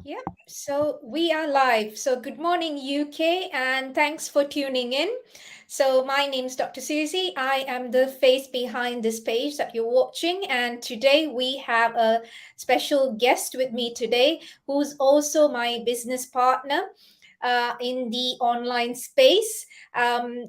Yep. So we are live. So good morning, UK, and thanks for tuning in. So my name is Dr. Susie. I am the face behind this page that you're watching. And today we have a special guest with me today, who's also my business partner in the online space.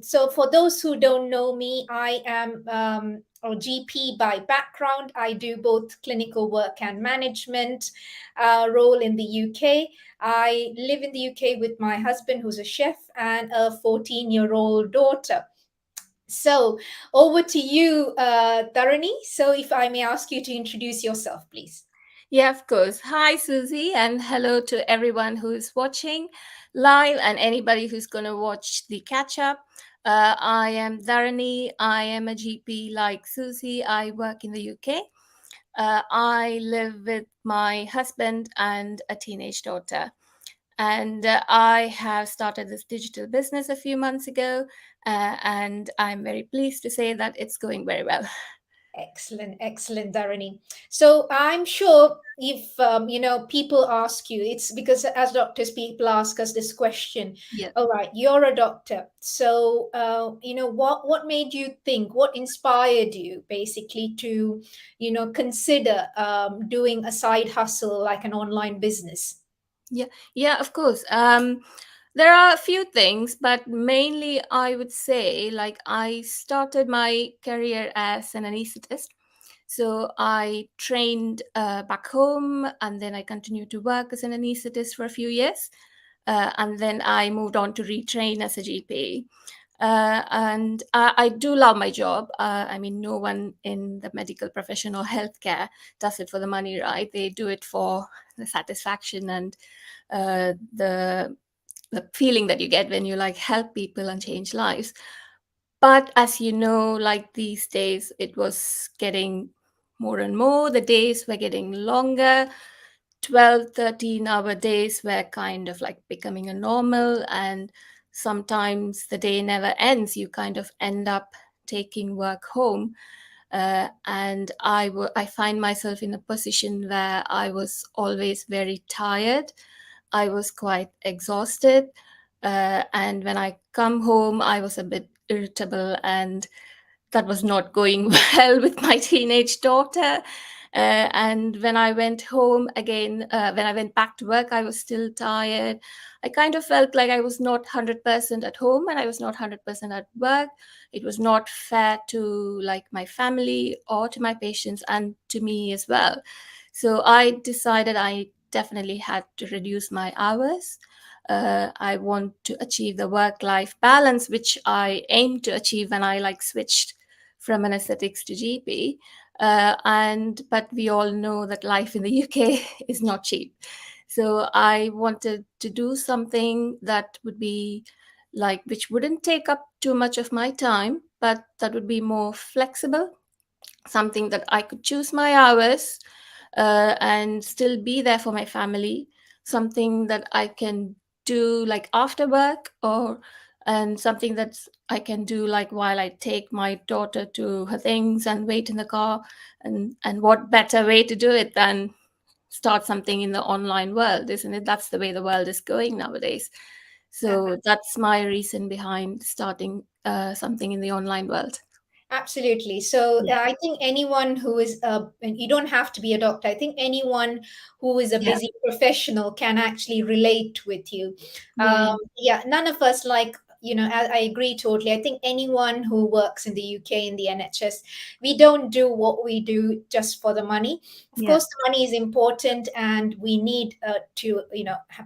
So for those who don't know me, I am a GP by background. I do both clinical work and management role in the UK. I live in the UK with my husband, who's a chef, and a 14-year-old daughter. So over to you, Dharani. So if I may ask you to introduce yourself, please. Yeah, of course. Hi, Susie, and hello to everyone who is watching live and anybody who's going to watch the catch up. I am Dharani. I am a GP like Susie. I work in the UK. I live with my husband and a teenage daughter. And I have started this digital business a few months ago, and I'm very pleased to say that it's going very well. Excellent, excellent, Dharani. So I'm sure if people ask you, it's because as doctors, people ask us this question. Yeah. All right, you're a doctor, so what made you think? What inspired you, basically, to consider doing a side hustle like an online business? Yeah, of course. There are a few things, but mainly I would say, like, I started my career as an anesthetist. So I trained back home, and then I continued to work as an anesthetist for a few years. And then I moved on to retrain as a GP. And I do love my job. I mean, no one in the medical profession or healthcare does it for the money, right? They do it for the satisfaction and the feeling that you get when you like help people and change lives. But as you know, like these days, it was getting more and more. The days were getting longer. 12, 13-hour days were kind of like becoming a normal, and sometimes the day never ends. You kind of end up taking work home. And I find myself in a position where I was always very tired. I was quite exhausted. And when I come home, I was a bit irritable, and that was not going well with my teenage daughter. And when I went home again, when I went back to work, I was still tired. I kind of felt like I was not 100% at home and I was not 100% at work. It was not fair to like my family or to my patients and to me as well. So I decided I definitely had to reduce my hours. I want to achieve the work-life balance, which I aimed to achieve when I like switched from anesthetics to GP. And but we all know that life in the UK is not cheap. So I wanted to do something that would be like which wouldn't take up too much of my time, but that would be more flexible, something that I could choose my hours and still be there for my family, something that I can do like after work, or and something that I can do like while I take my daughter to her things and wait in the car. And what better way to do it than start something in the online world, isn't it? That's the way the world is going nowadays. So that's my reason behind starting something in the online world. Absolutely. So Yeah. I think anyone who is, and you don't have to be a doctor, I think anyone who is a Yeah. busy professional can actually relate with you. Yeah. Yeah, none of us like, I agree totally. I think anyone who works in the UK in the NHS, we don't do what we do just for the money. Of Yeah. course, the money is important and we need to,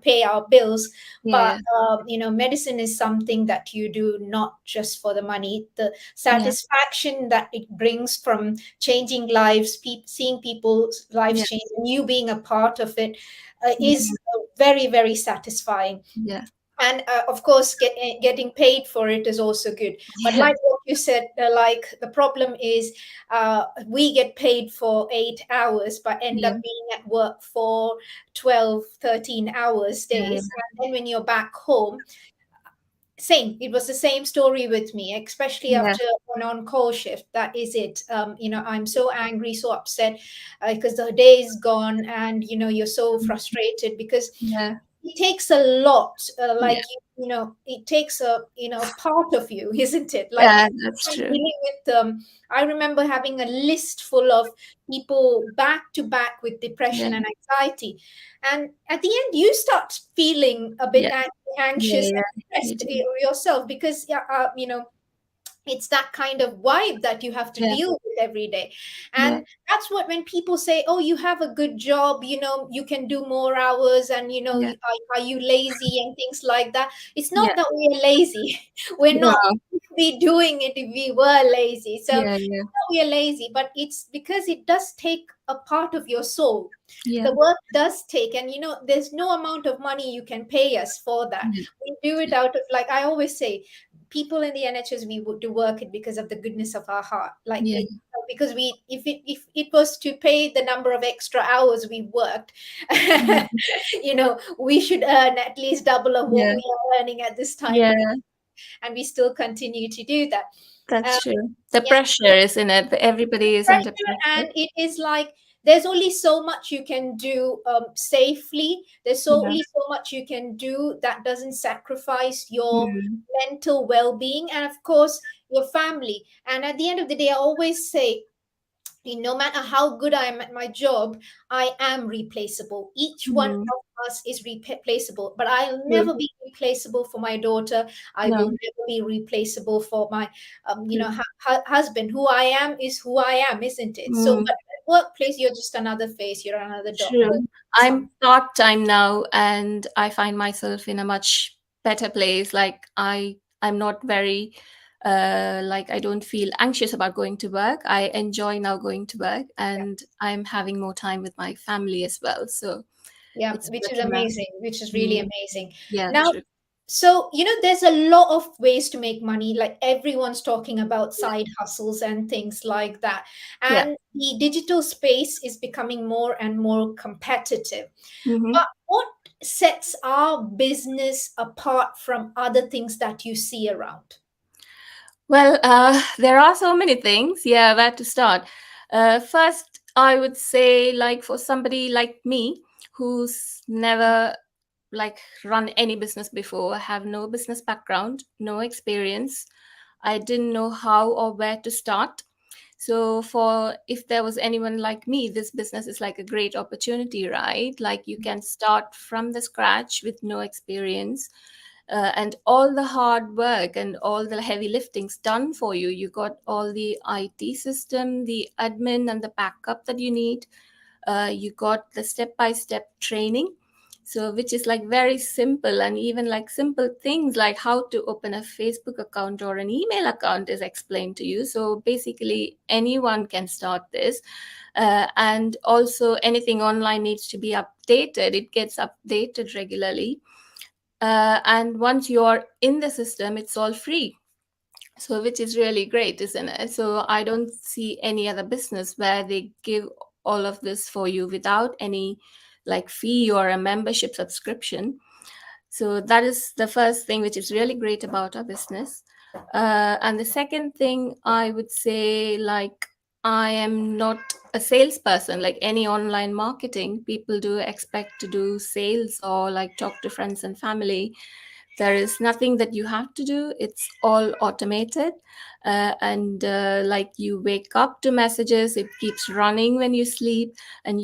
pay our bills. Yeah. But Yeah. medicine is something that you do not just for the money. The Yeah. satisfaction that it brings from changing lives, seeing people's lives Yeah. change, and you being a part of it Yeah. is very, very satisfying. Yeah. And of course, getting paid for it is also good. But Yeah. like what you said, like the problem is we get paid for 8 hours, but end Yeah. up being at work for 12, 13 hours Yeah. days. And then when you're back home, Same. It was the same story with me, especially Yeah, after an on-call shift. That is it. I'm so angry, so upset because the day is gone, and you're so frustrated because yeah, it takes a lot. yeah, It takes a part of you, isn't it? Like yeah. That's I'm true. dealing with. I remember having a list full of people back to back with Yeah, depression and anxiety, and at the end, you start feeling a bit yeah, yeah, anxious yeah. and You stressed do. yourself because it's that kind of vibe that you have to Yeah, deal with every day. yeah, And that's what, when people say, oh, you have a good job, you can do more hours, and yeah, are you lazy and things like that. It's not yeah. that we're lazy. We're No. not be doing it if we were lazy. So Yeah, yeah, we are lazy, but it's because it does take a part of your soul. The yeah, work does take, and there's no amount of money you can pay us for that. yeah, We do it out of, like I always say, people in the NHS, we would do work it because of the goodness of our heart. Like yeah, it, because we, if it was to pay the number of extra hours we worked, yeah, we should earn at least double of what yeah, we are earning at this time, yeah. and we still continue to do that. Um, That's true. The yeah, pressure is in it. Everybody is under pressure, pressure. and it is like there's only so much you can do safely. There's Yeah. only so much you can do that doesn't sacrifice your Mm, mental well-being, and of course your family. And at the end of the day, I always say, no matter how good I am at my job, I am replaceable. Each one mm, of us is replaceable, but I'll true. never be replaceable for my daughter. I will No, never be replaceable for my, true. husband. Who I am is who I am, isn't it? So, Mm, but at workplace, you're just another face. You're another doctor. true. Some, I'm part-time now and I find myself in a much better place. Like I'm not very like I don't feel anxious about going to work. I enjoy now going to work yeah. and I'm having more time with my family as well. So Yeah, it's which is better now. amazing, which is really Mm, amazing. yeah, Now, true. so, there's a lot of ways to make money. Like everyone's talking about Yeah. side hustles and things like that. Yeah. And the digital space is becoming more and more competitive. Hmm. But what sets our business apart from other things that you see around? Well, there are so many things. Yeah, where to start? First, I would say, like for somebody like me who's never like run any business before, have no business background, no experience, I didn't know how or where to start. So, for if there was anyone like me, this business is like a great opportunity, right? Like you can start from the scratch with no experience and all the hard work and all the heavy liftings done for you. You got all the IT system, the admin, and the backup that you need. You got the step by step training. So, which is like very simple, and even like simple things like how to open a Facebook account or an email account is explained to you. So, basically, anyone can start this. And also, anything online needs to be updated, it gets updated regularly, and once you're in the system it's all free, so which is really great, isn't it? So I don't see any other business where they give all of this for you without any like fee or a membership subscription. So that is the first thing which is really great about our business. And the second thing I would say, like, I am not a salesperson. Like any online marketing, people do expect to do sales or like talk to friends and family. There is nothing that you have to do. It's all automated. And like you wake up to messages, it keeps running when you sleep. And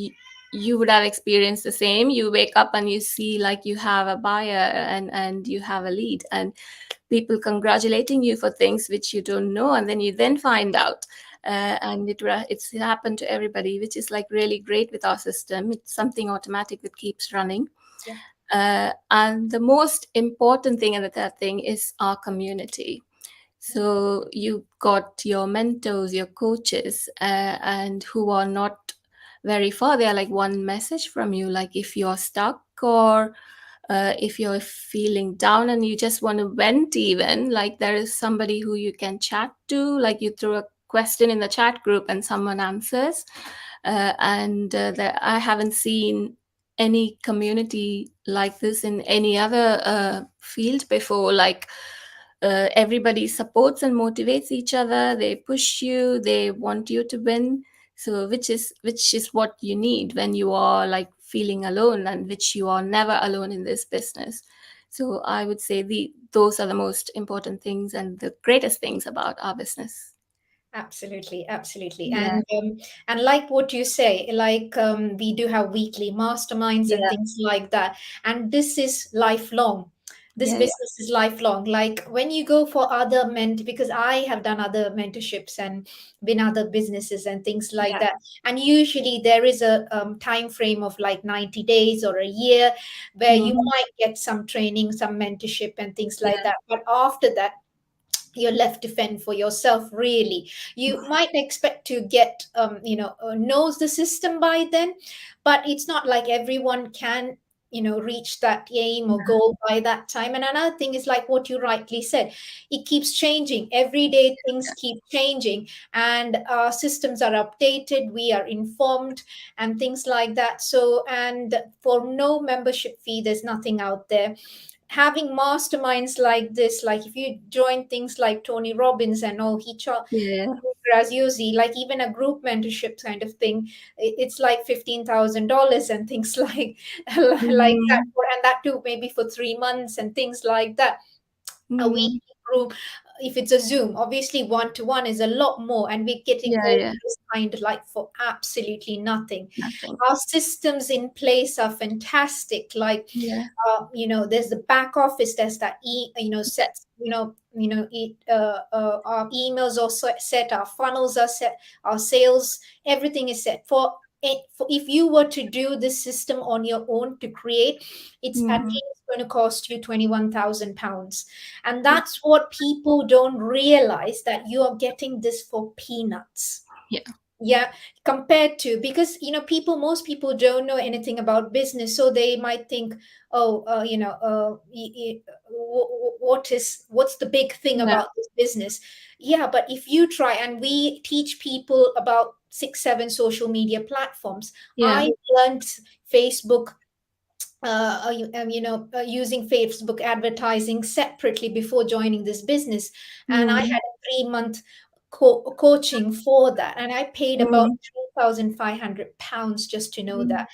you would have experienced the same. You wake up and you see like you have a buyer and you have a lead. And people congratulating you for things which you don't know, and then you then find out. And it's happened to everybody, which is like really great with our system. It's something automatic that keeps running. Yeah. And the most important thing and the third thing is our community. So you got your mentors, your coaches, and who are not very far. They are like one message from you. Like if you're stuck or if you're feeling down and you just want to vent, even like there is somebody who you can chat to. Like you throw a question in the chat group and someone answers. I haven't seen any community like this in any other field before. Like Everybody supports and motivates each other. They push you. They want you to win. So which is what you need when you are like feeling alone, and which you are never alone in this business. So I would say those are the most important things and the greatest things about our business. Absolutely, absolutely. Yeah, And like what you say, like we do have weekly masterminds and yeah, things like that. And this is lifelong. This yeah, yeah, business is lifelong. Like when you go for other because I have done other mentorships and been other businesses and things like yeah. that. And usually there is a time frame of like 90 days or a year where you Mhm. might get some training, some mentorship and things like Yeah, that. But after that, you're left to fend for yourself, really. You might expect to get knows the system by then, but it's not like everyone can reach that aim or yeah, goal by that time. And another thing is like what you rightly said, it keeps changing every day, things keep changing, and our systems are updated, we are informed and things like that. So, and for no membership fee, there's nothing out there. Having masterminds like this, like if you join things like Tony Robbins and all, yeah. Graziosi, like even a group mentorship kind of thing, it's like $15,000 and things like that, Mhm. and that too maybe for 3 months and things like that. A Mhm. weekly group, if it's a Zoom, obviously one to one is a lot more, and we're getting Yeah, all yeah. this kind like for absolutely nothing. Nothing. Our systems in place are fantastic. Like Yeah, there's the back office, there's that sets, our emails are set, our funnels are set, our sales, everything is set for it. For if you were to do this system on your own to create, it's at Mhm. least going to cost you £21,000. And Yeah, that's what people don't realize, that you are getting this for peanuts. yeah, Yeah, compared to, because most people don't know anything about business, so they might think, oh, what's the big thing yeah, about this business? Yeah, but if you try, and we teach people about 6 7 social media platforms. yeah. I learned Facebook, using Facebook advertising separately before joining this business. And I Mhm. had a 3 month coaching for that. And I paid about Mhm. £3,500 just to know Mhm. that.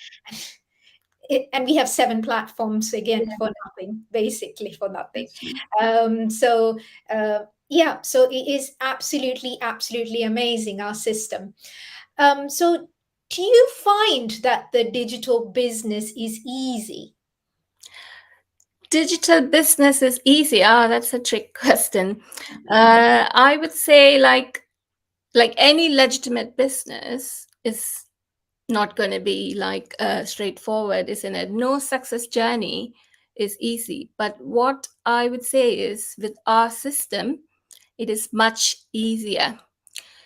And we have 7 platforms again Yeah, for nothing, basically for nothing. that's true. So, yeah, so it is absolutely, absolutely amazing, our system. So, do you find that the digital business is easy? Digital business is easy. Ah, that's a trick question. I would say like any legitimate business is not going to be like straightforward, isn't it? No success journey is easy. But what I would say is with our system, it is much easier.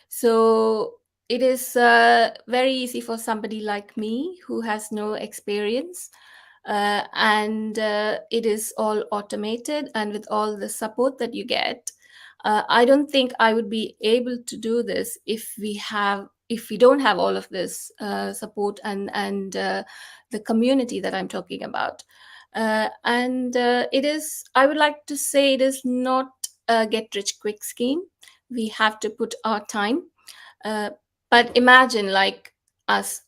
So it is very easy for somebody like me who has no experience. And it is all automated, and with all the support that you get, I don't think I would be able to do this if we don't have all of this support and the community that I'm talking about. And it is, I would like to say, it is not a get rich quick scheme. We have to put our time. uh, but imagine like us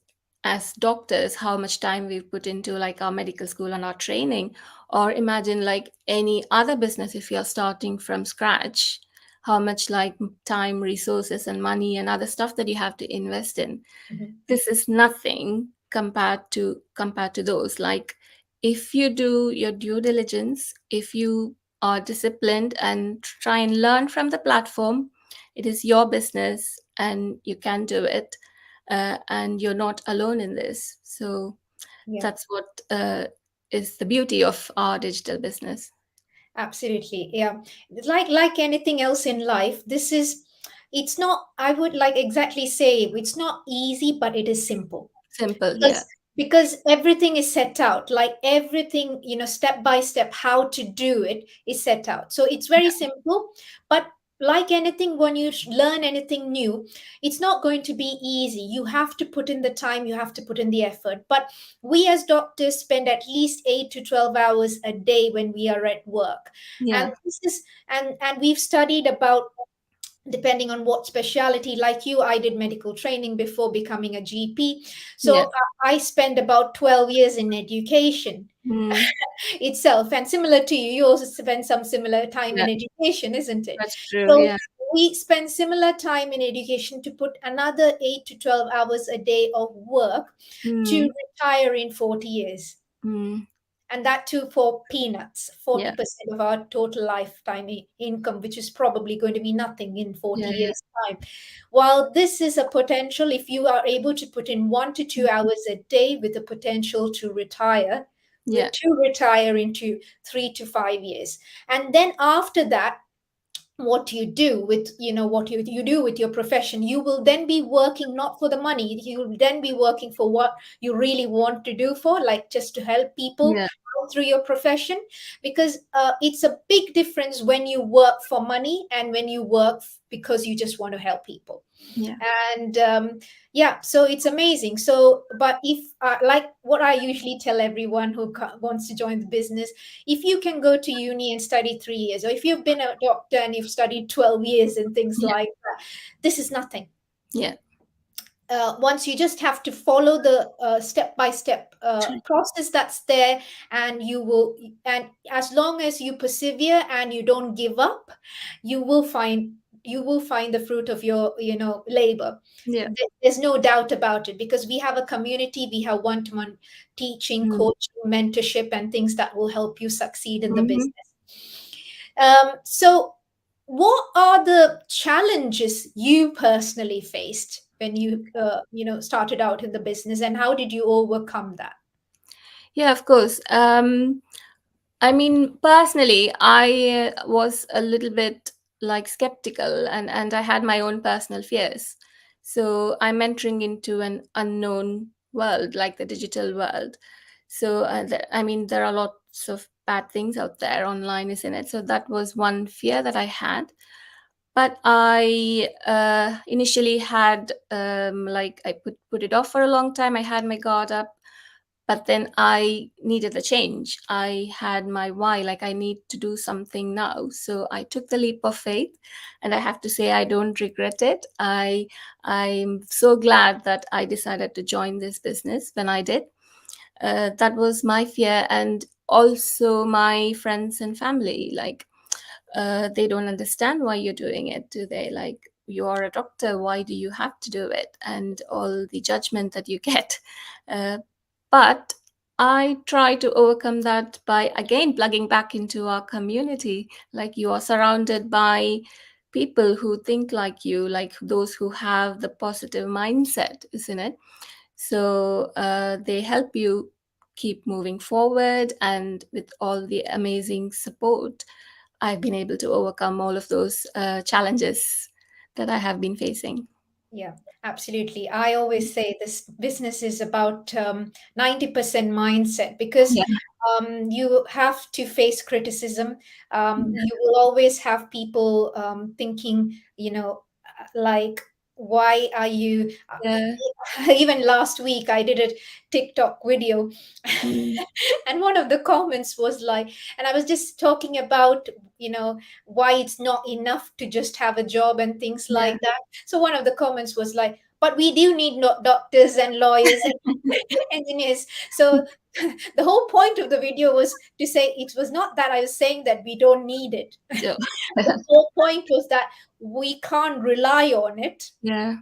as doctors, how much time we've put into like our medical school and our training. Or imagine like any other business, if you're starting from scratch, how much like time, resources and money and other stuff that you have to invest in. Mhm. This is nothing compared to those. Like, if you do your due diligence, if you are disciplined and try and learn from the platform, it is your business and you can do it. And you're not alone in this. So Yeah, that's what is the beauty of our digital business. absolutely. Yeah. Like anything else in life, it's not, I would like exactly say it's not easy, but it is simple. Simple, yeah. Because everything is set out, like everything, step by step, how to do it is set out. So it's very simple, but like anything, when you learn anything new, it's not going to be easy. You have to put in the time, you have to put in the effort. But we as doctors spend at least 8 to 12 hours a day when we are at work. And Yeah. this is, and we've studied about, depending on what specialty, like you, I did medical training before becoming a GP. So Yeah. I spent about 12 years in education Mm, itself. And similar to you, you also spend some similar time yeah. in education, isn't it? That's true. So Yeah. we spend similar time in education to put another 8 to 12 hours a day of work to Mm, retire in 40 years. mm, And that too for peanuts, yeah. 40% of our total lifetime income, which is probably going to be nothing in 40 Yeah. Yeah. years' time. While this is a potential, if you are able to put in 1 to 2 hours a day with the potential to retire, Yeah. to retire into 3 to 5 years. And then after that, what you do with, what you do with your profession, you will then be working not for the money, you will then be working for what you really want to do, for like just to help people Yeah. out through your profession. Because it's a big difference when you work for money and when you work because you just want to help people. Yeah. And yeah, so it's amazing. So but if like what I usually tell everyone who wants to join the business, if you can go to uni and study 3 years, or if you've been a doctor and you've studied 12 years and things Yeah. like that, this is nothing. Yeah. Once you just have to follow the step by step True. process that's there, and you will, and as long as you persevere and you don't give up, you will find, the fruit of your, labor. Yeah. There's no doubt about it, because we have a community, we have one-to-one teaching, Mm. coaching, mentorship, and things that will help you succeed in the Hmm. business. So what are the challenges you personally faced when you started out in the business, and how did you overcome that? Yeah, of course. I mean, personally, I was a little bit like skeptical, and I had my own personal fears. So I'm entering into an unknown world, like the digital world. So, I mean, there are lots of bad things out there online, isn't it? So that was one fear that I had. But I initially had like I put it off for a long time. I had my guard up, but then I needed a change. I had my why, like I need to do something now. So I took the leap of faith, and I have to say I don't regret it. I'm so glad that I decided to join this business when I did. That was my fear, and also my friends and family. Like they don't understand why you're doing it, do they? Like, you're a doctor, why do you have to do it? And all the judgment that you get. Uh, but I try to overcome that by again plugging back into our community. Like, you are surrounded by people who think like you, like those who have the positive mindset, isn't it? So they help you keep moving forward, and with all the amazing support, I've been able to overcome all of those challenges that I have been facing. Yeah, absolutely. I always say this business is about 90% mindset, because Yeah, you have to face criticism. yeah, You will always have people thinking, like, why are you? yeah, Even last week, I did a TikTok video, mm, and one of the comments was like, and I was just talking about, why it's not enough to just have a job and things yeah, like that. So one of the comments was like, but we do need doctors and lawyers and engineers. So the whole point of the video was to say, it was not that I was saying that we don't need it. yeah, The whole point was that we can't rely on it yeah,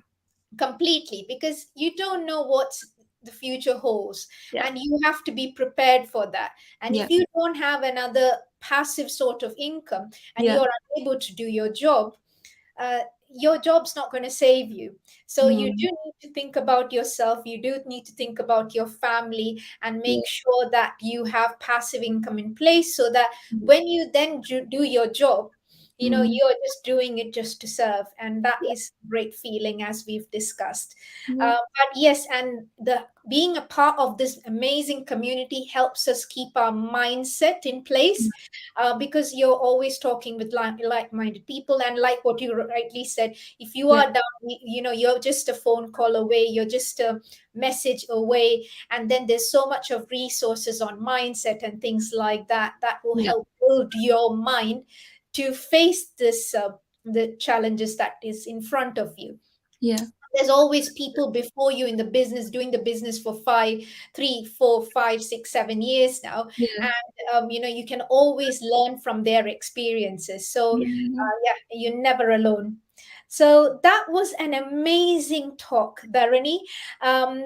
completely, because you don't know what the future holds, yeah, and you have to be prepared for that. And yeah, if you don't have another passive sort of income, and yeah, you're unable to do your job's not going to save you. So you mm, do need to think about yourself, you do need to think about your family, and yeah, make sure that you have passive income in place, so that mm, when you then do your job, Mm. you're just doing it just to serve, and that is great feeling, as we've discussed. Yeah. But yes, and the being a part of this amazing community helps us keep our mindset in place, because you're always talking with like-minded people, and like what you rightly said, if you Yeah. are down, you're just a phone call away, you're just a message away, and then there's so much of resources on mindset and things like that that will Yeah. help build your mind to face this the challenges that is in front of you. Yeah. There's always people before you in the business, doing the business for 5, 3, 4, 5, 6, 7 years now, Yeah. and you can always learn from their experiences. So Yeah. yeah, you're never alone. So that was an amazing talk, Dharani.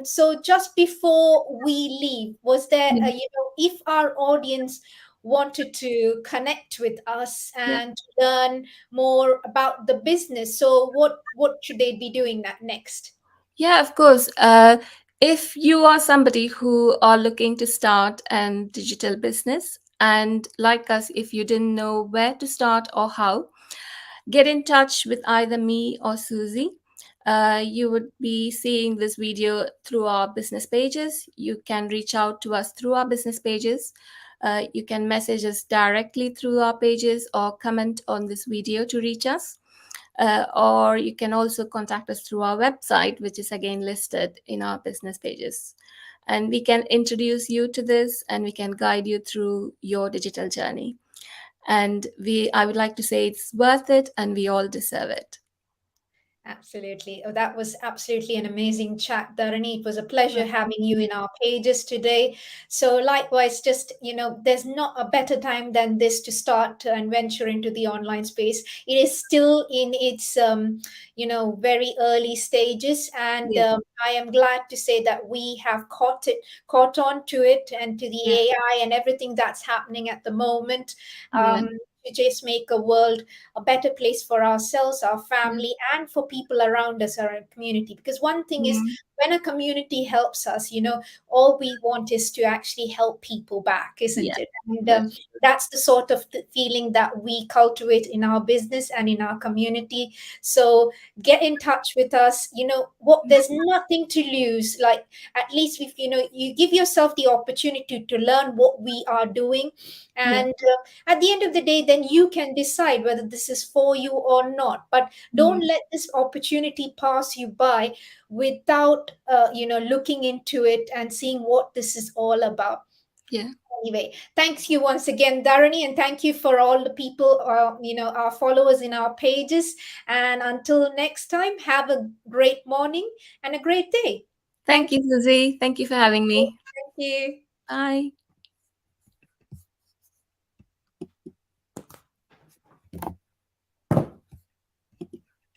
So just before we leave, was there Yeah. if our audience wanted to connect with us Yeah. and learn more about the business, so what should they be doing that next? Yeah, of course. If you are somebody who are looking to start an digital business, and like us, if you didn't know where to start or how, get in touch with either me or Susie. You would be seeing this video through our business pages. You can reach out to us through our business pages. You can message us directly through our pages or comment on this video to reach us. Or you can also contact us through our website, which is again listed in our business pages. And we can introduce you to this and we can guide you through your digital journey. And I would like to say it's worth it and we all deserve it. Absolutely. Oh, that was absolutely an amazing chat, Dharani. It was a pleasure Well, having you in our pages today. So, likewise, just, there's not a better time than this to start and venture into the online space. It is still in its, very early stages. And yeah, I am glad to say that we have caught on to it and to the yeah, AI and everything that's happening at the moment. yeah, To just make a world a better place for ourselves, our yeah, family, and for people around us, our community. Because one thing is, mm, when a community helps us, all we want is to actually help people back, isn't yeah, it? And that's true. that's the sort of feeling that we cultivate in our business and in our community. So get in touch with us. What, there's nothing to lose. Like, at least if you give yourself the opportunity to learn what we are doing, Yeah, and at the end of the day, then you can decide whether this is for you or not. But don't mm, let this opportunity pass you by without looking into it and seeing what this is all about. yeah. Anyway, thanks you once again, Dharani, and thank you for all the people, our followers in our pages. And until next time, have a great morning and a great day. Thank Thank you, Susie. Thank you for having you. me. Thank you. Bye.